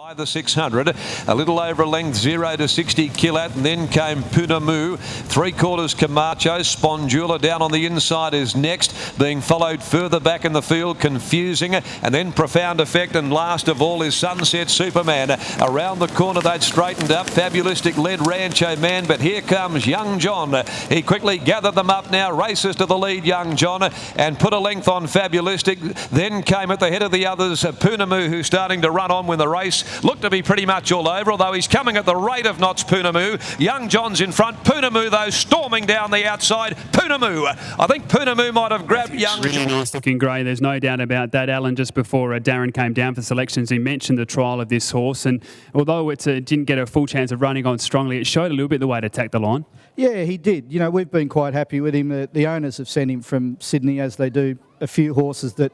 by the 600. A little over a length, 0 to 60 Kilat, and then came POUNAMU. 3/4 Camacho. Spondula down on the inside is next, being followed further back in the field, Confusing, and then Profound Effect, and last of all is Sunset Superman. Around the corner they'd straightened up. Fabulistic led Rancho Man, but here comes Young John. He quickly gathered them up now, races to the lead, Young John, and put a length on Fabulistic. Then came at the head of the others, POUNAMU, who's starting to run on when the race looked to be pretty much all over, although he's coming at the rate of knots, POUNAMU. Young John's in front. POUNAMU, though, storming down the outside. POUNAMU. I think POUNAMU might have grabbed Young John. Really nice looking grey, there's no doubt about that, Alan. Just before Darren came down for selections, he mentioned the trial of this horse, and although it didn't get a full chance of running on strongly, it showed a little bit the way to attack the line. Yeah, he did. You know, we've been quite happy with him. The owners have sent him from Sydney, as they do a few horses that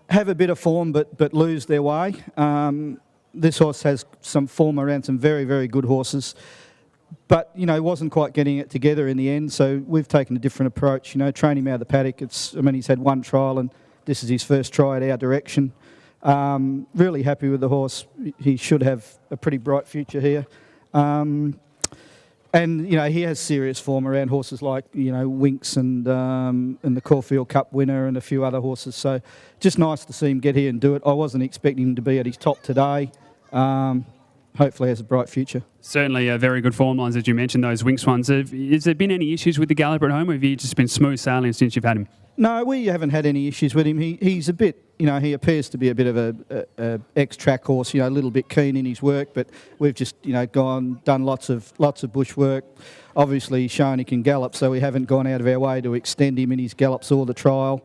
have a bit of form but lose their way. This horse has some form around some very, very good horses, but, you know, wasn't quite getting it together in the end, so we've taken a different approach. You know, train him out of the paddock. He's had one trial, and this is his first try at our direction. Really happy with the horse. He should have a pretty bright future here. And, you know, he has serious form around horses like, you know, Winks and the Caulfield Cup winner and a few other horses. So just nice to see him get here and do it. I wasn't expecting him to be at his top today. Hopefully has a bright future. Certainly very good form lines, as you mentioned, those Winks ones. Has there been any issues with the galloper at home, or have you just been smooth sailing since you've had him? No, we haven't had any issues with him. He's a bit, you know, he appears to be a bit of a ex-track horse, you know, a little bit keen in his work, but we've just, you know, done lots of bush work. Obviously he's shown he can gallop, so we haven't gone out of our way to extend him in his gallops or the trial.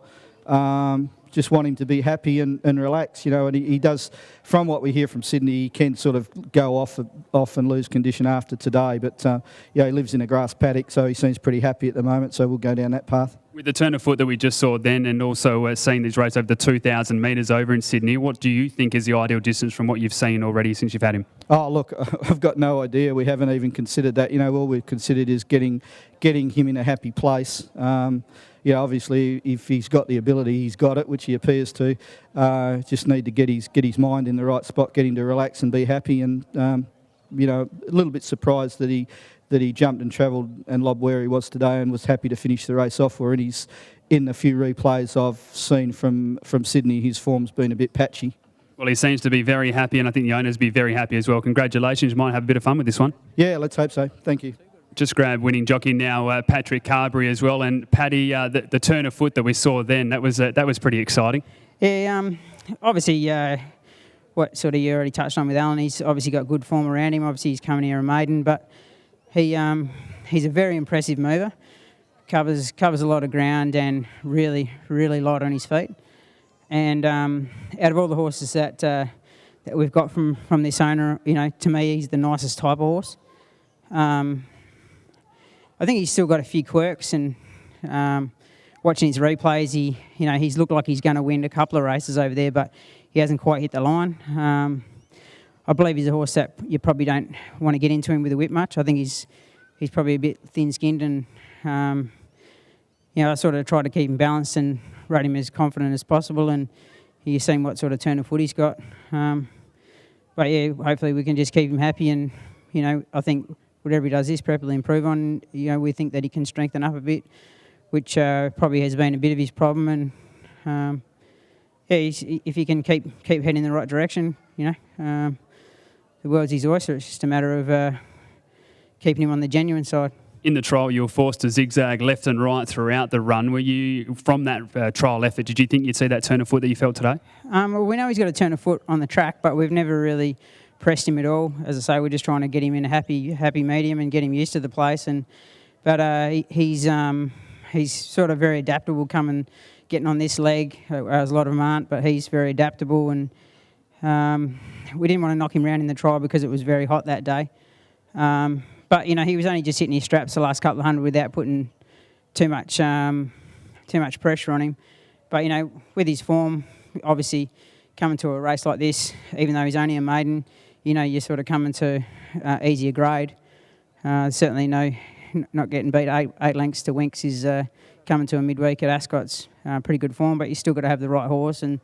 Just want him to be happy and relax, you know, and he does, from what we hear from Sydney, he can sort of go off and lose condition after today, but yeah, he lives in a grass paddock, so he seems pretty happy at the moment, so we'll go down that path. With the turn of foot that we just saw then, and also seeing these races over the 2,000 metres over in Sydney, what do you think is the ideal distance from what you've seen already since you've had him? Oh, look, I've got no idea. We haven't even considered that. You know, all we've considered is getting him in a happy place. Yeah, obviously, if he's got the ability, he's got it, which he appears to. Just need to get his mind in the right spot, get him to relax and be happy. And you know, a little bit surprised that he jumped and travelled and lobbed where he was today, and was happy to finish the race off. Where in the few replays I've seen from Sydney, his form's been a bit patchy. Well, he seems to be very happy, and I think the owners will be very happy as well. Congratulations! You might have a bit of fun with this one. Yeah, let's hope so. Thank you. Just grab winning jockey now, Patrick Carbery as well, and Paddy, the turn of foot that we saw then, that was pretty exciting. Yeah, obviously, what sort of you already touched on with Alan, he's obviously got good form around him. Obviously, he's coming here a maiden, but he's a very impressive mover. Covers a lot of ground and really light on his feet. And out of all the horses that we've got from this owner, you know, to me, he's the nicest type of horse. I think he's still got a few quirks, and watching his replays, he's looked like he's going to win a couple of races over there, but he hasn't quite hit the line. I believe he's a horse that you probably don't want to get into him with a whip much. I think he's probably a bit thin-skinned, and I sort of try to keep him balanced and rate him as confident as possible. And you've seen what sort of turn of foot he's got. But yeah, hopefully we can just keep him happy, and I think whatever he does this prep will improve on. We think that he can strengthen up a bit, which probably has been a bit of his problem. And if he can keep heading in the right direction, the world's his oyster. It's just a matter of keeping him on the genuine side. In the trial, you were forced to zigzag left and right throughout the run. Were you, from that trial effort, did you think you'd see that turn of foot that you felt today? Well, we know he's got a turn of foot on the track, but we've never really pressed him at all. As I say, we're just trying to get him in a happy medium and get him used to the place. But he's sort of very adaptable getting on this leg. As a lot of them aren't, but he's very adaptable. And we didn't want to knock him around in the trial because it was very hot that day. But he was only just hitting his straps the last couple of hundred without putting too much pressure on him. But with his form, obviously coming to a race like this, even though he's only a maiden, you're sort of coming to easier grade. Certainly not getting beat 8 lengths to Winks is coming to a midweek at Ascot's pretty good form, but you still got to have the right horse. And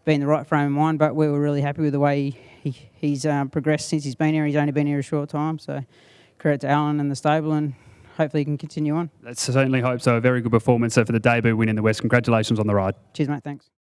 be in the right frame of mind. But we were really happy with the way he's progressed since he's been here. He's only been here a short time, so credit to Alan and the stable, and hopefully he can continue on. Let's certainly hope so. A very good performance for the debut win in the West. Congratulations on the ride. Cheers, mate. Thanks.